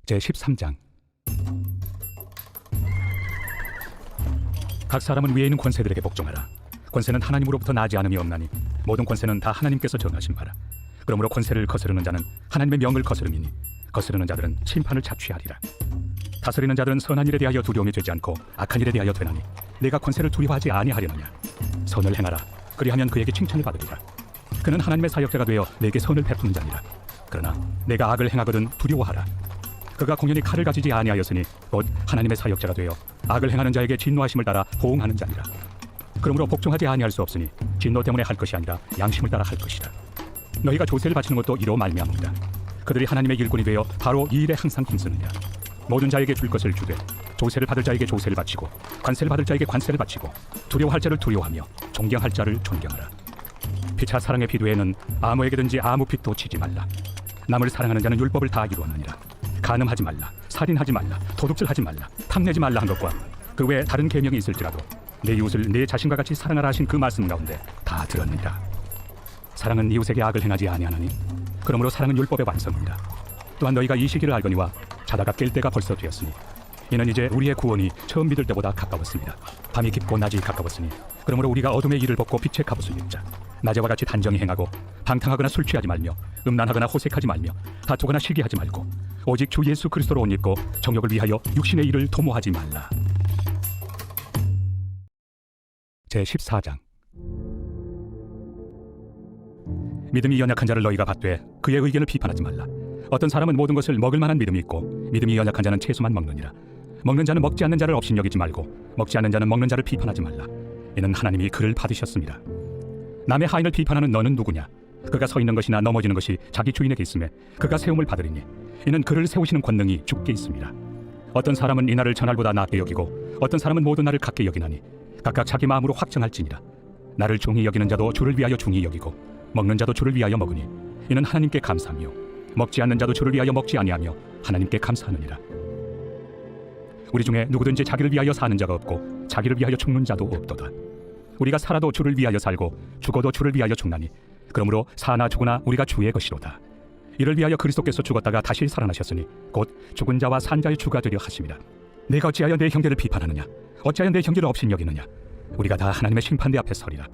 제13장. 각 사람은 위에 있는 권세들에게 복종하라. 권세는 하나님으로부터 나지 않음이 없나니 모든 권세는 다 하나님께서 정하신 바라. 그러므로 권세를 거스르는 자는 하나님의 명을 거스름이니 거스르는 자들은 심판을 자취하리라. 다스리는 자들은 선한 일에 대하여 두려움이 되지 않고 악한 일에 대하여 되나니 내가 권세를 두려워하지 아니하려느냐. 선을 행하라. 그리하면 그에게 칭찬을 받으리라. 그는 하나님의 사역자가 되어 내게 선을 베푸는 자니라. 그러나 내가 악을 행하거든 두려워하라. 그가 공연히 칼을 가지지 아니하였으니 곧 하나님의 사역자가 되어 악을 행하는 자에게 진노하심을 따라 보응하는 자니라. 그러므로 복종하지 아니할 수 없으니 진노 때문에 할 것이 아니라 양심을 따라 할 것이라. 너희가 조세를 바치는 것도 이로 말미암으리라. 그들이 하나님의 일꾼이 되어 바로 이 일에 항상 힘쓰느니라. 모든 자에게 줄 것을 주되 조세를 받을 자에게 조세를 바치고 관세를 받을 자에게 관세를 바치고 두려워할 자를 두려워하며 존경할 자를 존경하라. 피차 사랑의 비두에는 아무에게든지 아무 빚도 지지 말라. 남을 사랑하는 자는 율법을 다 이루었느니라. 간음하지 말라, 살인하지 말라, 도둑질하지 말라, 탐내지 말라 한 것과 그 외에 다른 계명이 있을지라도 내 이웃을 내 자신과 같이 사랑하라 하신 그 말씀 가운데 다 들었느니라. 사랑은 이웃에게 악을 행하지 아니하나니 그러므로 사랑은 율법의 완성이니라. 또한 너희가 이 시기를 알거니와 자다가 깰 때가 벌써 되었으니 이는 이제 우리의 구원이 처음 믿을 때보다 가까웠습니다. 밤이 깊고 낮이 가까웠으니 그러므로 우리가 어둠의 일을 벗고 빛의 갑옷을 입자. 낮에와 같이 단정히 행하고 방탕하거나 술 취하지 말며 음란하거나 호색하지 말며 다투거나 시기하지 말고 오직 주 예수 그리스도로 옷 입고 정욕을 위하여 육신의 일을 도모하지 말라. 제14장. 믿음이 연약한 자를 너희가 받되 그의 의견을 비판하지 말라. 어떤 사람은 모든 것을 먹을 만한 믿음이 있고 믿음이 연약한 자는 채소만 먹느니라. 먹는 자는 먹지 않는 자를 업신여기지 말고 먹지 않는 자는 먹는 자를 비판하지 말라. 이는 하나님이 그를 받으셨습니다. 남의 하인을 비판하는 너는 누구냐? 그가 서 있는 것이나 넘어지는 것이 자기 주인에게 있음에 그가 세움을 받으리니 이는 그를 세우시는 권능이 주께 있습니다. 어떤 사람은 이날을 전날보다 낮게 여기고 어떤 사람은 모든 날을 같게 여기나니 각각 자기 마음으로 확정할지니라. 나를 중히 여기는 자도 주를 위하여 중히 여기고 먹는 자도 주를 위하여 먹으니 이는 하나님께 감사하며 먹지 않는 자도 주를 위하여 먹지 아니하며 하나님께 감사하느니라. 우리 중에 누구든지 자기를 위하여 사는 자가 없고 자기를 위하여 죽는 자도 없도다. 우리가 살아도 주를 위하여 살고 죽어도 주를 위하여 죽나니 그러므로 사나 죽으나 우리가 주의 것이로다. 이를 위하여 그리스도께서 죽었다가 다시 살아나셨으니 곧 죽은 자와 산 자의 주가 되려 하심이라. 내가 어찌하여 내 형제를 비판하느냐? 어찌하여 내 형제를 업신여기느냐? 우리가 다 하나님의 심판대 앞에 서리라.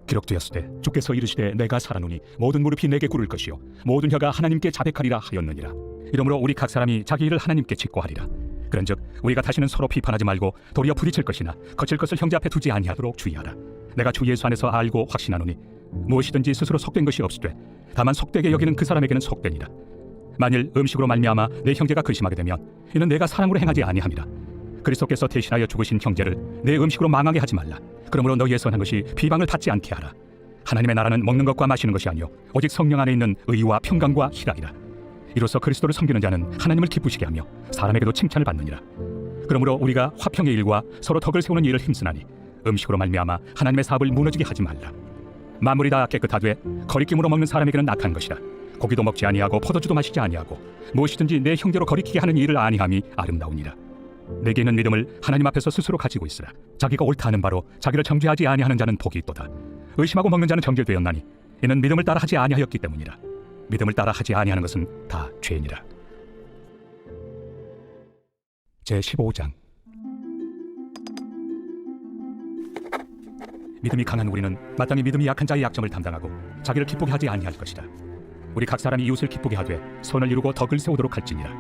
기록되었으되 주께서 이르시되 내가 살아노니 모든 무릎이 내게 꿇을 것이요 모든 혀가 하나님께 자백하리라 하였느니라. 이러므로 우리 각 사람이 자기 일을 하나님께 직고하리라. 그런즉 우리가 다시는 서로 비판하지 말고 도리어 부딪힐 것이나 거칠 것을 형제 앞에 두지 아니하도록 주의하라. 내가 주 예수 안에서 알고 확신하노니 무엇이든지 스스로 속된 것이 없으되 다만 속되게 여기는 그 사람에게는 속되니라. 만일 음식으로 말미암아 내 형제가 근심하게 되면 이는 내가 사랑으로 행하지 아니함이라. 그리스도께서 대신하여 죽으신 형제를 내 음식으로 망하게 하지 말라. 그러므로 너희의 선한 것이 비방을 받지 않게 하라. 하나님의 나라는 먹는 것과 마시는 것이 아니요 오직 성령 안에 있는 의와 평강과 희락이라. 이로써 그리스도를 섬기는 자는 하나님을 기쁘시게 하며 사람에게도 칭찬을 받느니라. 그러므로 우리가 화평의 일과 서로 덕을 세우는 일을 힘쓰나니 음식으로 말미암아 하나님의 사업을 무너지게 하지 말라. 만물이 다 깨끗하되 거리낌으로 먹는 사람에게는 악한 것이라. 고기도 먹지 아니하고 포도주도 마시지 아니하고 무엇이든지 내 형제로 거리키게 하는 일을 아니함이 아름다우니라. 내게 있는 믿음을 하나님 앞에서 스스로 가지고 있으라. 자기가 옳다 하는 바로 자기를 정죄하지 아니하는 자는 복이 있도다. 의심하고 먹는 자는 정죄되었나니 이는 믿음을 따라 하지 아니하였기 때문이라. 믿음을 따라 하지 아니하는 것은 다 죄니라. 제15장. 믿음이 강한 우리는 마땅히 믿음이 약한 자의 약점을 담당하고 자기를 기쁘게 하지 아니할 것이다. 우리 각 사람이 이웃을 기쁘게 하되 선을 이루고 덕을 세우도록 할지니라.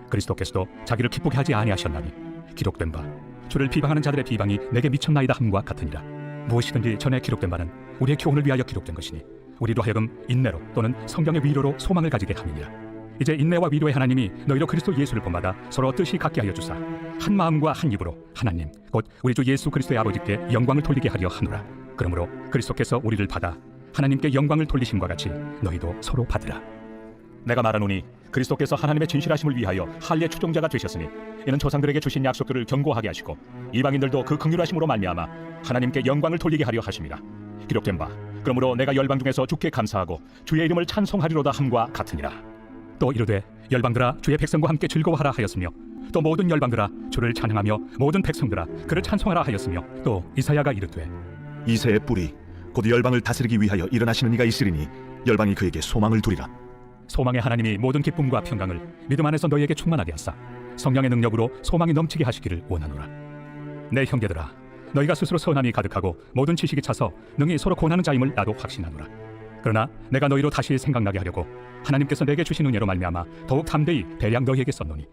그리스도께서도 자기를 기쁘게 하지 아니하셨나니 기록된 바 주를 비방하는 자들의 비방이 내게 미쳤나이다 함과 같으니라. 무엇이든지 전에 기록된 바는 우리의 교훈을 위하여 기록된 것이니 우리로 하여금 인내로 또는 성경의 위로로 소망을 가지게 함이니라. 이제 인내와 위로의 하나님이 너희로 그리스도 예수를 본받아 서로 뜻이 같게 하여 주사 한 마음과 한 입으로 하나님 곧 우리 주 예수 그리스도의 아버지께 영광을 돌리게 하려 하노라. 그러므로 그리스도께서 우리를 받아 하나님께 영광을 돌리심과 같이 너희도 서로 받으라. 내가 말하노니 그리스도께서 하나님의 진실하심을 위하여 할례 추종자가 되셨으니 이는 조상들에게 주신 약속들을 견고하게 하시고 이방인들도 그 긍휼하심으로 말미암아 하나님께 영광을 돌리게 하려 하심이라. 기록된 바 그러므로 내가 열방 중에서 주께 감사하고 주의 이름을 찬송하리로다 함과 같으니라. 또 이르되 열방들아 주의 백성과 함께 즐거워하라 하였으며 또 모든 열방들아 주를 찬양하며 모든 백성들아 그를 찬송하라 하였으며 또 이사야가 이르되 이새의 뿌리 곧 열방을 다스리기 위하여 일어나시는 이가 있으리니 열방이 그에게 소망을 두리라. 소망의 하나님이 모든 기쁨과 평강을 믿음 안에서 너희에게 충만하게 하사 성령의 능력으로 소망이 넘치게 하시기를 원하노라. 내 형제들아, 너희가 스스로 선함이 가득하고 모든 지식이 차서 능히 서로 권하는 자임을 나도 확신하노라. 그러나 내가 너희로 다시 생각나게 하려고 하나님께서 내게 주신 은혜로 말미암아 더욱 담대히 대량 너희에게 썼노니,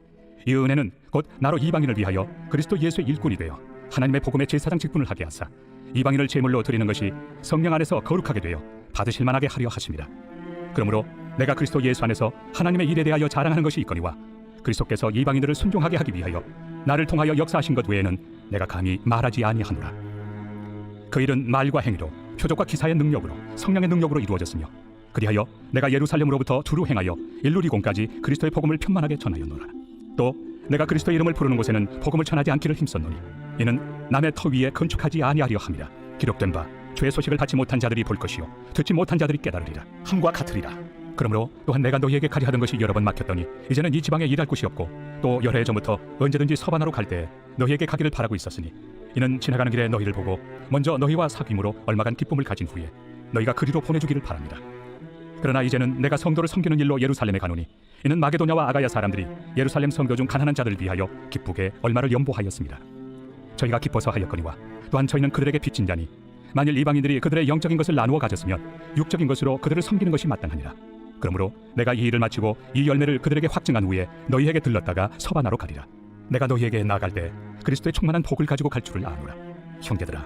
이 은혜는 곧 나로 이방인을 위하여 그리스도 예수의 일꾼이 되어 하나님의 복음의 제사장 직분을 하게 하사 이방인을 제물로 드리는 것이 성령 안에서 거룩하게 되어 받으실 만하게 하려 하심이라. 그러므로 내가 그리스도 예수 안에서 하나님의 일에 대하여 자랑하는 것이 있거니와 그리스도께서 이방인들을 순종하게 하기 위하여 나를 통하여 역사하신 것 외에는 내가 감히 말하지 아니하노라. 그 일은 말과 행위로 표적과 기사의 능력으로 성령의 능력으로 이루어졌으며, 그리하여 내가 예루살렘으로부터 두루 행하여 일루리공까지 그리스도의 복음을 편만하게 전하였노라. 또 내가 그리스도의 이름을 부르는 곳에는 복음을 전하지 않기를 힘썼노니, 이는 남의 터 위에 건축하지 아니하려 함이라. 기록된 바 주의 소식을 받지 못한 자들이 볼 것이요 듣지 못한 자들이 깨달으리라. 함과 같으리라. 그러므로 또한 내가 너희에게 가려 하던 것이 여러 번 막혔더니 이제는 이 지방에 일할 곳이 없고, 또 여러 해 전부터 언제든지 서반하러 갈 때에 너희에게 가기를 바라고 있었으니, 이는 지나가는 길에 너희를 보고 먼저 너희와 사귐으로 얼마간 기쁨을 가진 후에 너희가 그리로 보내주기를 바랍니다. 그러나 이제는 내가 성도를 섬기는 일로 예루살렘에 가노니, 이는 마게도냐와 아가야 사람들이 예루살렘 성도 중 가난한 자들을 위하여 기쁘게 얼마를 연보하였습니다. 저희가 기뻐서 하였거니와 또한 저희는 그들에게 빚진 자니, 만일 이방인들이 그들의 영적인 것을 나누어 가졌으면 육적인 것으로 그들을 섬기는 것이 마땅하니라. 그러므로 내가 이 일을 마치고 이 열매를 그들에게 확증한 후에 너희에게 들렀다가 서바나로 가리라. 내가 너희에게 나아갈 때 그리스도의 충만한 복을 가지고 갈 줄을 아노라. 형제들아,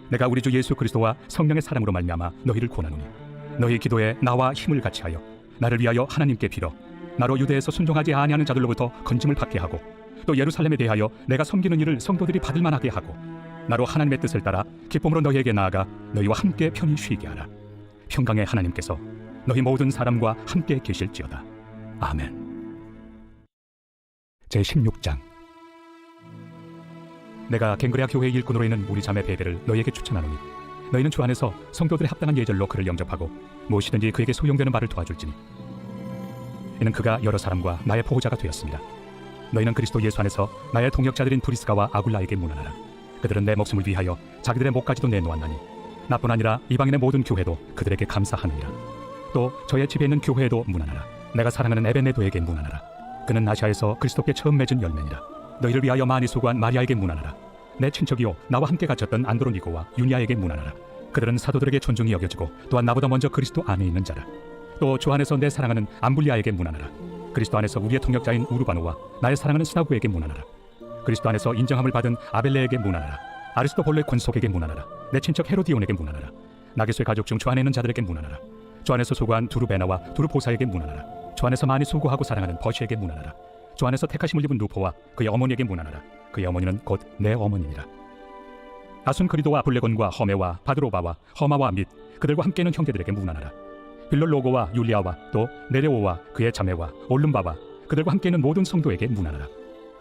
내가 우리 주 예수 그리스도와 성령의 사랑으로 말미암아 너희를 권하노니, 너희 기도에 나와 힘을 같이하여 나를 위하여 하나님께 빌어 나로 유대에서 순종하지 아니하는 자들로부터 건짐을 받게 하고, 또 예루살렘에 대하여 내가 섬기는 일을 성도들이 받을 만하게 하고, 나로 하나님의 뜻을 따라 기쁨으로 너희에게 나아가 너희와 함께 편히 쉬게 하라. 평강의 하나님께서 너희 모든 사람과 함께 계실지어다. 아멘. 제16장. 내가 갱그레아 교회의 일꾼으로 있는 우리 자매 베베를 너희에게 추천하노니, 너희는 주 안에서 성도들의 합당한 예절로 그를 영접하고 무엇이든지 그에게 소용되는 바를 도와줄지니, 이는 그가 여러 사람과 나의 보호자가 되었습니다. 너희는 그리스도 예수 안에서 나의 동역자들인 브리스가와 아굴라에게 문안하라. 그들은 내 목숨을 위하여 자기들의 목까지도 내놓았나니, 나뿐 아니라 이방인의 모든 교회도 그들에게 감사하느니라. 또 저의 집에 있는 교회에도 문안하라. 내가 사랑하는 에베네도에게 문안하라. 그는 아시아에서 그리스도께 처음 맺은 열매니라. 너희를 위하여 많이 수고한 마리아에게 문안하라. 내 친척이요 나와 함께 갇혔던 안드로니고와 유니아에게 문안하라. 그들은 사도들에게 존중이 여겨지고 또한 나보다 먼저 그리스도 안에 있는 자라. 또 주 안에서 내 사랑하는 암블리아에게 문안하라. 그리스도 안에서 우리의 통역자인 우르바노와 나의 사랑하는 스나구에게 문안하라. 그리스도 안에서 인정함을 받은 아벨레에게 문안하라. 아리스토볼레 권속에게 문안하라. 내 친척 헤로디온에게 문안하라. 나게소의 가족 중 주 안에 있는 자들에게 문안하라. 주 안에서 수고한 두루베나와 두루보사에게 문안하라. 주 안에서 많이 수고하고 사랑하는 버시에게 문안하라. 주 안에서 택하심을 입은 누포와 그의 어머니에게 문안하라. 그의 어머니는 곧 내 어머니니라. 아순크리도와 블레곤과 허메와 바드로바와 허마와 및 그들과 함께 있는 형제들에게 문안하라. 빌롤로고와 율리아와 또 네레오와 그의 자매와 올름바와 그들과 함께 있는 모든 성도에게 문안하라.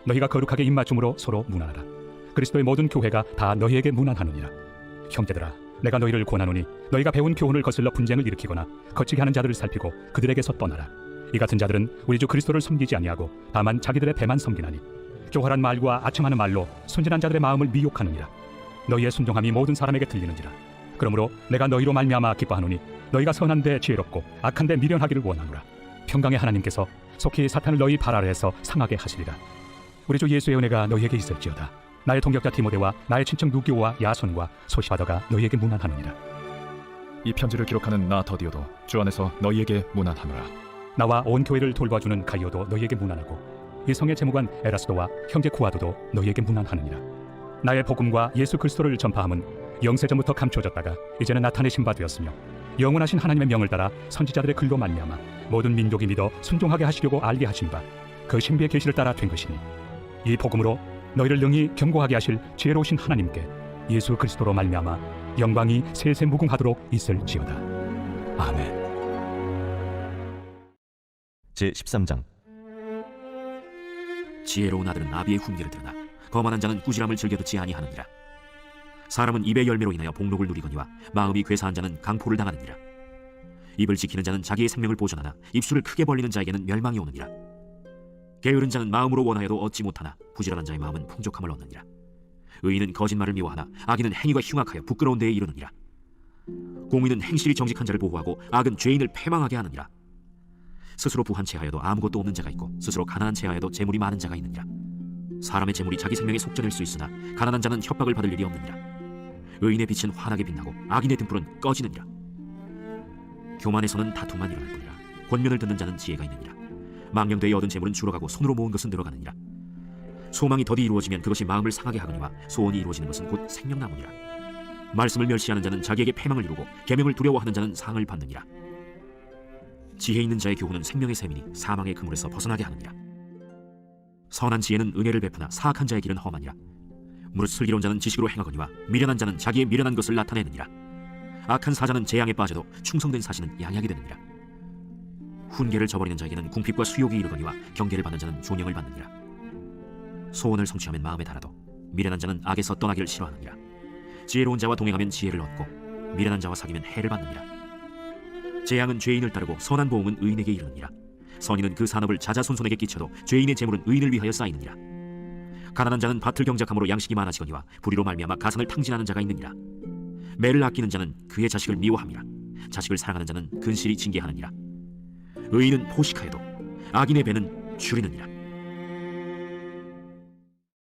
너희가 거룩하게 입맞춤으로 서로 문안하라. 그리스도의 모든 교회가 다 너희에게 문안하느니라. 형제들아, 내가 너희를 권하노니 너희가 배운 교훈을 거슬러 분쟁을 일으키거나 거치게 하는 자들을 살피고 그들에게서 떠나라. 이 같은 자들은 우리 주 그리스도를 섬기지 아니하고 다만 자기들의 배만 섬기나니, 교활한 말과 아첨하는 말로 순진한 자들의 마음을 미혹하느니라. 너희의 순종함이 모든 사람에게 들리는지라. 그러므로 내가 너희로 말미암아 기뻐하노니 너희가 선한데 지혜롭고 악한데 미련하기를 원하노라. 평강의 하나님께서 속히 사탄을 너희 발 아래에서 상하게 하시리라. 우리 주 예수의 은혜가 너희에게 있을지어다. 나의 동역자 디모데와 나의 친척 누교와 야손과 소시바더가 너희에게 문안하느니라. 이 편지를 기록하는 나 더디오도 주 안에서 너희에게 문안하노라. 나와 온 교회를 돌봐주는 가이오도 너희에게 문안하고, 이 성의 제무관 에라스도와 형제 구아도도 너희에게 문안하느니라. 나의 복음과 예수 그리스도를 전파함은 영세전부터 감추어졌다가 이제는 나타내신 바 되었으며, 영원하신 하나님의 명을 따라 선지자들의 글로 말미암아 모든 민족이 믿어 순종하게 하시려고 알게 하신 바 그 신비의 계시를 따라 된 것이니, 이 복음으로 너희를 능히 경고하게 하실 지혜로우신 하나님께 예수 그리스도로 말미암아 영광이 세세 무궁하도록 있을지어다. 아멘. 제13장. 지혜로운 아들은 나비의 훈계를 들으나 거만한 자는 꾸지람을 즐겨 듣지 아니하느니라. 사람은 입의 열매로 인하여 복록을 누리거니와 마음이 괴사한 자는 강포를 당하느니라. 입을 지키는 자는 자기의 생명을 보존하나 입술을 크게 벌리는 자에게는 멸망이 오느니라. 게으른 자는 마음으로 원하여도 얻지 못하나 부지런한 자의 마음은 풍족함을 얻느니라. 의인은 거짓말을 미워하나 악인은 행위가 흉악하여 부끄러운 데에 이르느니라. 공의는 행실이 정직한 자를 보호하고 악은 죄인을 패망하게 하느니라. 스스로 부한 체하여도 아무것도 없는 자가 있고 스스로 가난한 체하여도 재물이 많은 자가 있느니라. 사람의 재물이 자기 생명에 속전일 수 있으나 가난한 자는 협박을 받을 일이 없느니라. 의인의 빛은 환하게 빛나고 악인의 등불은 꺼지느니라. 교만에서는 다툼만 일어날 뿐이라. 권면을 듣는 자는 지혜가 있느니라. 망령되이 얻은 재물은 줄어가고 손으로 모은 것은 늘어가느니라. 소망이 더디 이루어지면 그것이 마음을 상하게 하거니와 소원이 이루어지는 것은 곧 생명나무니라. 말씀을 멸시하는 자는 자기에게 패망을 이루고 계명을 두려워하는 자는 상을 받느니라. 지혜 있는 자의 교훈은 생명의 샘이니 사망의 그물에서 벗어나게 하느니라. 선한 지혜는 은혜를 베푸나 사악한 자의 길은 험하니라. 무릇 슬기로운 자는 지식으로 행하거니와 미련한 자는 자기의 미련한 것을 나타내느니라. 악한 사자는 재앙에 빠져도 충성된 사신은 양약이 되느니라. 훈계를 저버리는 자에게는 궁핍과 수욕이 이르거니와 경계를 받는 자는 존영을 받느니라. 소원을 성취하면 마음에 달아도 미련한 자는 악에서 떠나기를 싫어하느니라. 지혜로운 자와 동행하면 지혜를 얻고 미련한 자와 사귀면 해를 받느니라. 재앙은 죄인을 따르고 선한 보응은 의인에게 이르느니라. 선인은 그 산업을 자자손손에게 끼쳐도 죄인의 재물은 의인을 위하여 쌓이느니라. 가난한 자는 밭을 경작함으로 양식이 많아지거니와 불의로 말미암아 가산을 탕진하는 자가 있느니라. 매를 아끼는 자는 그의 자식을 미워함이라. 자식을 사랑하는 자는 근실이 징계하느니라. 의인은 포식하여도 악인의 배는 줄이느니라.